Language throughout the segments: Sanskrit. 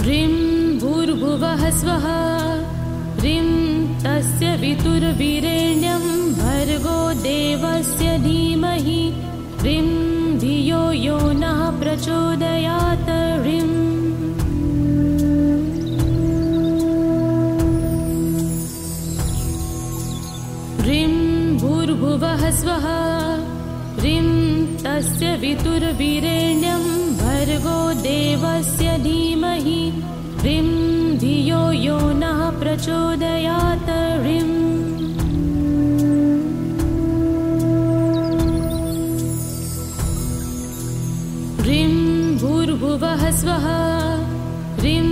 ह्रीं भूर्भुवः स्वः ह्रीं तस्य वितुर्वीरेण्यं भर्गो देवस्य धीमहि ह्रीं धियो यो नः प्रचोदयात् ह्रीं ह्रीं भूर्भुवः स्वः ह्रीं तस्य वितुर्वीरेण्यं भर्गो देवस्य धीमहि ह्रीं धियो यो नः प्रचोदयात् ह्रीं ह्रीं भूर्भुवः स्वः ह्रीं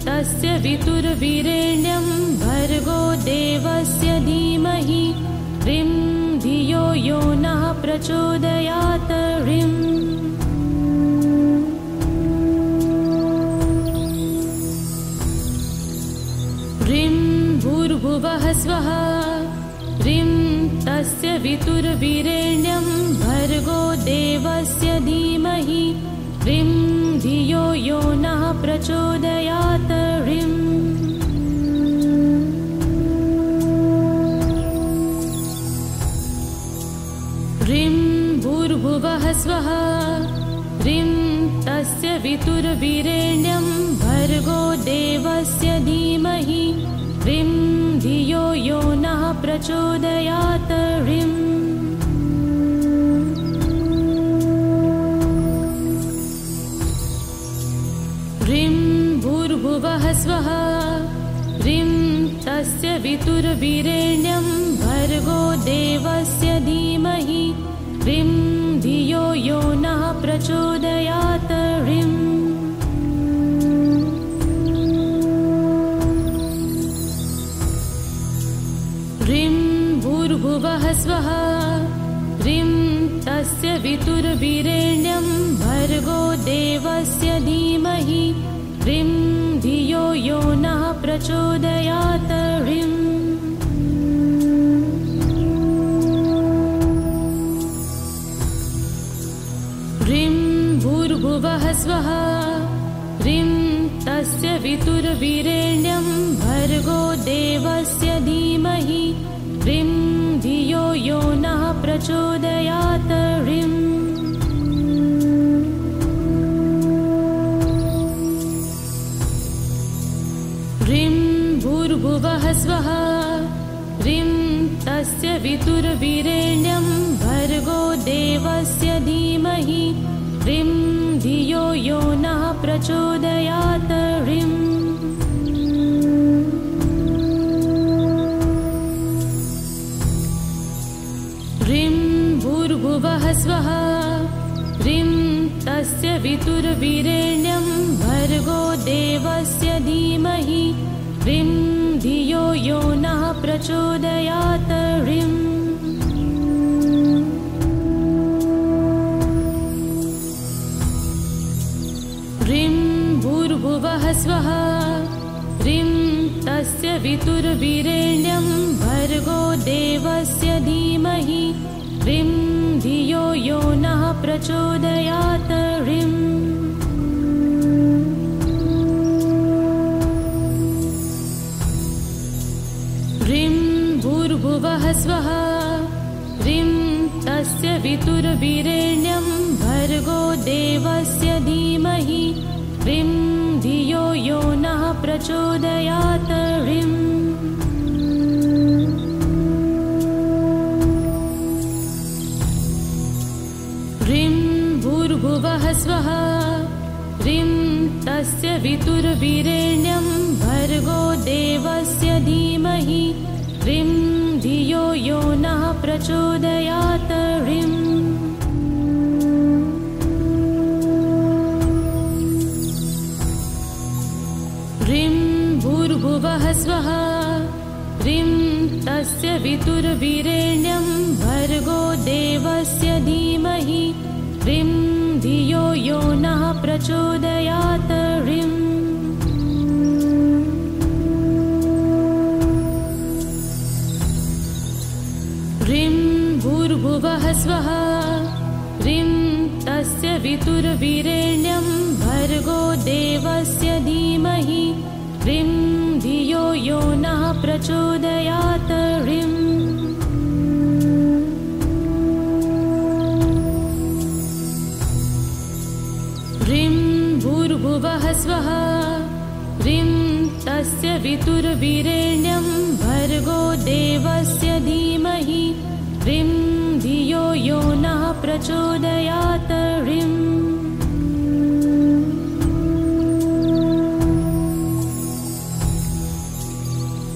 तस्य वितुर्वीरेण्यं भर्गो देवस्य धीमहि ह्रीं धियो यो नः प्रचोदयात् ह्रीं ह्रीं भूर्भुवः स्वः ह्रीं तस्य वितुर्वीरेण्यं भर्गो देवस्य धीमहि ह्रीं धियो यो नः प्रचोदयात् ह्रीं ह्रीं भूर्भुवः स्वः ह्रीं तस्य वितुर्वीरेण्यं भर्गो देवस्य धीमहि ह्रीं धियो यो नः प्रचोदयात् ह्रीं ह्रीं भूर्भुवः स्वः ह्रीं तस्य वितुर्वीरेण्यं भर्गो देवस्य धीमहि ह्रीं धियो यो नः प्रचोदयात् ह्रीं ह्रीं भूर्भुवः स्वः ह्रीं तस्य वितुर्वीरेण्यं भर्गो देवस्य धीमहि ह्रीं धियो यो नः प्रचोदयात् ह्रीं ह्रीं भूर्भुवः स्वः ह्रीं तस्य वितुर्वीरेण्यं भर्गो देवस्य धीमहि ह्रीं धियो यो नः प्रचोदयात् ह्रीं ह्रीं भूर्भुवः स्वः ह्रीं तस्य वितुर्वीरेण्यं भर्गो देवस्य धीमहि ह्रीं धियो यो नः प्रचोदयात् ह्रीं ह्रीं भूर्भुवः स्वः ह्रीं तस्य वितुर्वीरेण्यं भर्गो देवस्य धीमहि ह्रीं धियो यो नः प्रचोदयात् ह्रीं ह्रीं भूर्भुवः स्वः ह्रीं तस्य वितुर्वीरेण्यं भर्गो देवस्य धीमहि ह्रीं धियो यो नः प्रचोदयात् ह्रीं ह्रीं भूर्भुवः स्वः ह्रीं तस्य वितुर्वीरेण्यं भर्गो देवस्य धीमहि ह्रीं धियो यो नः प्रचोदयात् ह्रीं ह्रीं भूर्भुवः स्वः ह्रीं तस्य वितुर्वीरेण्यं भर्गो देवस्य धीमहि ह्रीं धियो यो नः प्रचोदयात् ह्रीं ह्रीं भूर्भुवः स्वः ह्रीं तस्य वितुर्वीरेण्यं भर्गो देवस्य धीमहि ह्रीं धियो यो नः प्रचोदयात् ह्रीं ह्रीं भूर्भुवः स्वः ह्रीं तस्य वितुर्वीरेण्यं भर्गो देवस्य धीमहि ह्रीं धियो यो नः प्रचोदयात् ह्रीं ह्रीं भूर्भुवः स्वः ह्रीं तस्य वितुर्वीरेण्यं भर्गो देवस्य धीमहि ह्रीं धियो यो नः प्रचोदयात् ह्रीं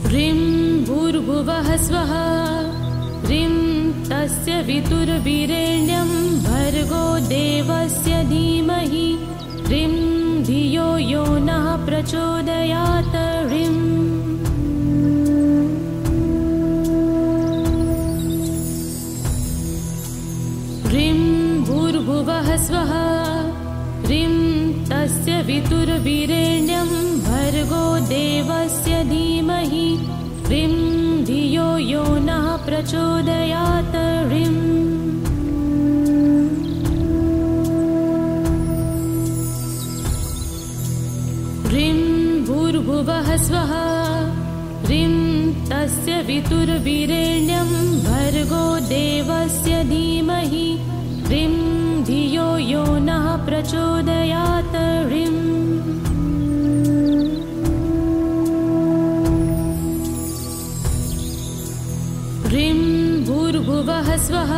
ह्रीं भूर्भुवः स्वः ह्रीं तस्य वितुर्वीरेण्यं भर्गो देवस्य धीमहि ह्रीं धियो यो नः प्रचोदयात् ह्रीं ह्रीं भूर्भुवः स्वः ह्रीं तस्य वितुर्वीरेण्यं भर्गो देवस्य धीमहि ह्रीं धियो यो नः प्रचोदयात् ह्रीं ह्रीं भूर्भुवः स्वः ह्रीं तस्य वितुर्वीरेण्यं भर्गो देवस्य धीमहि ह्रीं धियो यो नः प्रचोदयात् ह्रीं ह्रीं भूर्भुवः स्वः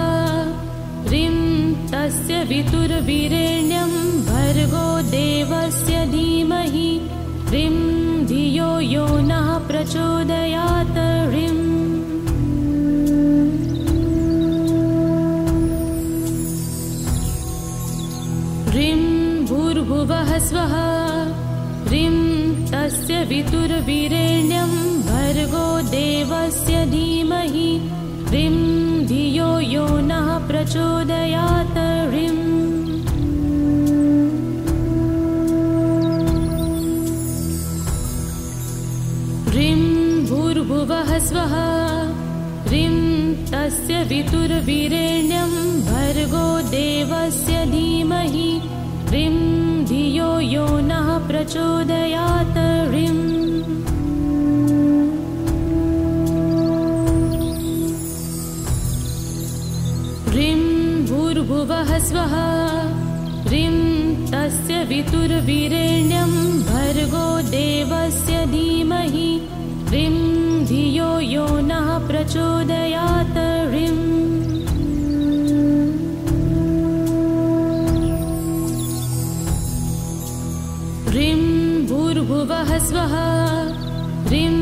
ह्रीं तस्य वितुर्वीरेण्यं भर्गो देवस्य धीमहि ह्रीं धियो यो नः प्रचोदयात् ह्रीं ह्रीं भूर्भुवः स्वः ह्रीं तस्य वितुर्वीरेण्यं भर्गो देवस्य धीमहि ह्रीं धियो यो नः प्रचोदयात् ह्रीं ह्रीं भूर्भुवः स्वः ह्रीं तस्य वितुर्वीरेण्यं भर्गो देवस्य धीमहि ह्रीं धियो यो नः प्रचोदयात् ह्रीं ह्रीं भूर्भुवः स्वः ह्रीं तस्य वितुर्वीरेण्यं भर्गो देवस्य धीमहि ह्रीं धियो यो नः प्रचोदयात् ह्रीं ह्रीं भूर्भुवः स्वः ह्रीं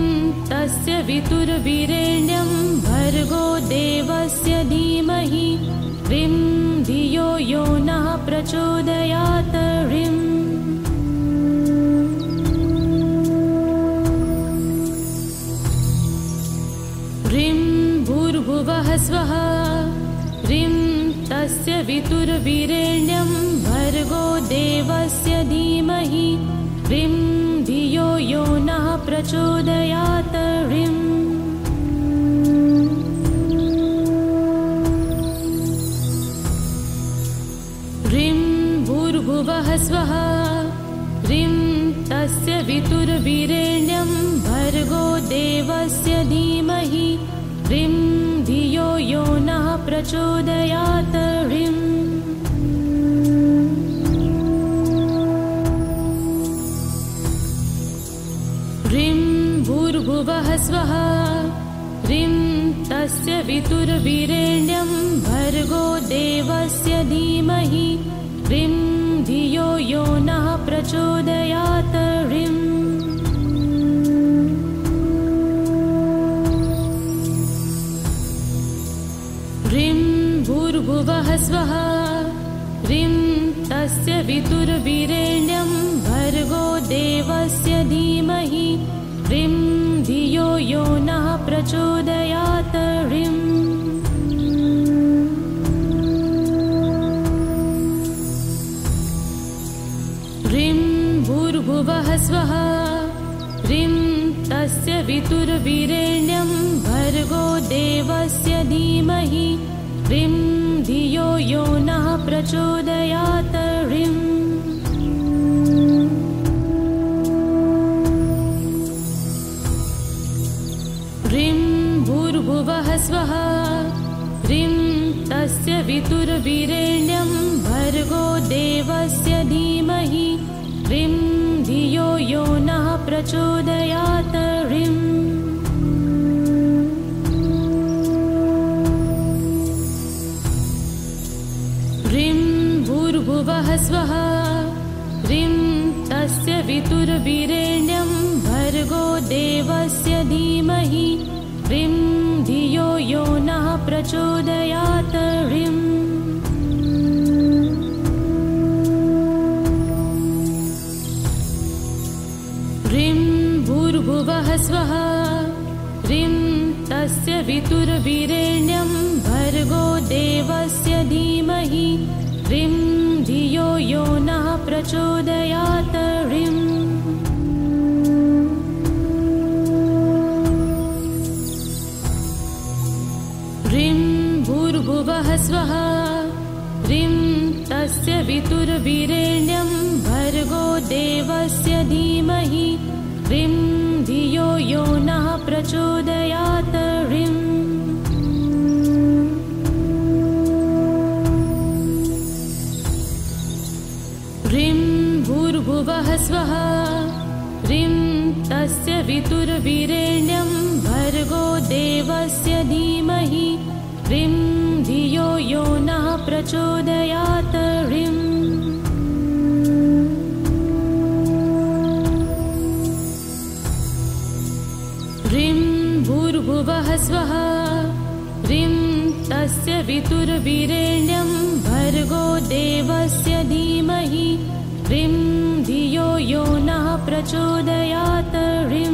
तस्य वितुर्वीरेण्यं भर्गो देवस्य धीमहि ह्रीं धियो यो नः प्रचोदयात् ह्रीं ह्रीं भूर्भुवः स्वः ह्रीं तस्य वितुर्वीरेण्यं भर्गो देवस्य धीमहि ह्रीं धियो यो नः प्रचोदयात् ह्रीं ह्रीं भूर्भुवः स्वः ह्रीं तस्य वितुर्वीरेण्यं भर्गो देवस्य धीमहि ह्रीं धियो यो नः प्रचोदयात् ह्रीं ह्रीं भूर्भुवः स्वः ह्रीं तस्य वितुर्वीरेण्यं भर्गो देवस्य धीमहि ह्रीं धियो यो नः प्रचोदयात् ह्रीं ह्रीं भूर्भुवः स्वः ह्रीं तस्य वितुर्वीरेण्यं भर्गो देवस्य धीमहि ह्रीं धियो यो नः प्रचोदयात् ह्रीं ह्रीं भूर्भुवः स्वः ह्रीं तस्य वितुर्वीरेण्यं भर्गो देवस्य धीमहि ह्रीं धियो यो नः प्रचोदयात् ह्रीं वितुर्वीरेण्यं भर्गो देवस्य धीमहि ह्रीं धियो यो नः प्रचोदयात् ह्रीं ह्रीं भूर्भुवः स्वः ह्रीं तस्य वितुर्वीरेण्यं भर्गो देवस्य धीमहि ह्रीं धियो यो नः प्रचोदयात् ह्रीं ह्रीं भूर्भुवः स्वः ह्रीं तस्य वितुर्वीरेण्यं भर्गो देवस्य धीमहि ह्रीं धियो यो नः प्रचोदयात् ह्रीं ह्रीं भूर्भुवः स्वः ह्रीं तस्य वितुर्वीरेण्यं भर्गो देवस्य धीमहि ह्रीं धियो यो नः प्रचोदयात् ह्रीं ह्रीं भूर्भुवः स्वः ह्रीं तस्य वितुर्वीरेण्यं भर्गो देवस्य धीमहि ह्रीं धियो यो नः प्रचोदयात् ह्रीं ह्रीं भूर्भुवः स्वः ह्रीं तस्य वितुर्वीरेण्यं भर्गो देवस्य धीमहि ह्रीं धियो यो नः प्रचोदयात् ह्रीं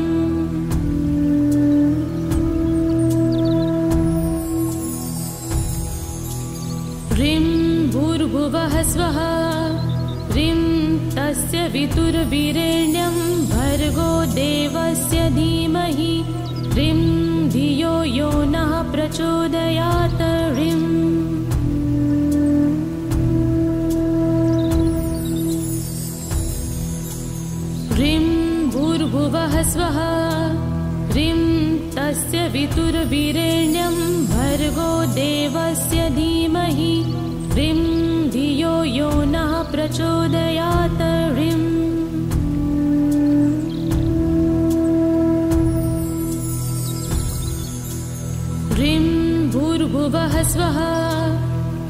ह्रीं भूर्भुवः स्वः ह्रीं तस्य वितुर्वीरेण्यं भर्गो देवस्य धीमहि ह्रीं धियो यो नः प्रचोदयात् ह्रीं ह्रीं भूर्भुवः स्वः ह्रीं तस्य वितुर्वीरेण्यं भर्गो देवस्य धीमहि ह्रीं धियो यो नः प्रचोदयात् ह्रीं ह्रीं भूर्भुवः स्वः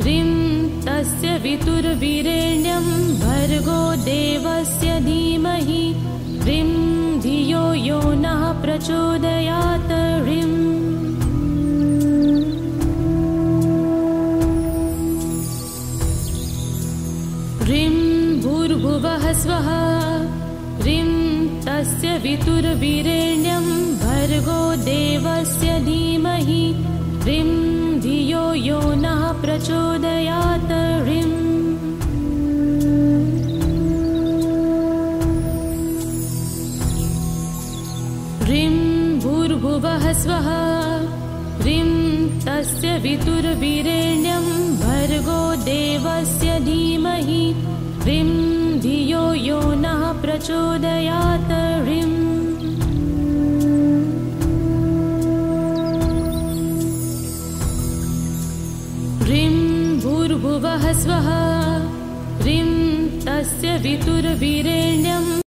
ह्रीं तस्य वितुर्वीरेण्यं भर्गो देवस्य धीमहि ह्रीं धियो यो नः प्रचोदयात् ह्रीं ह्रीं भूर्भुवः स्वः ह्रीं तस्य वितुर्वीरेण्यं भर्गो देवस्य धीमहि ह्रीं धियो यो नः प्रचोदयात् ह्रीं ह्रीं भूर्भुवः स्वः ह्रीं तस्य वितुर्वीरेण्यं भर्गो देवस्य धीमहि ह्रीं धियो यो नः प्रचोदयात् ह्रीं ह्रीं भूर्भुवः स्वः ह्रीं तस्य वितुर्वीरेण्यं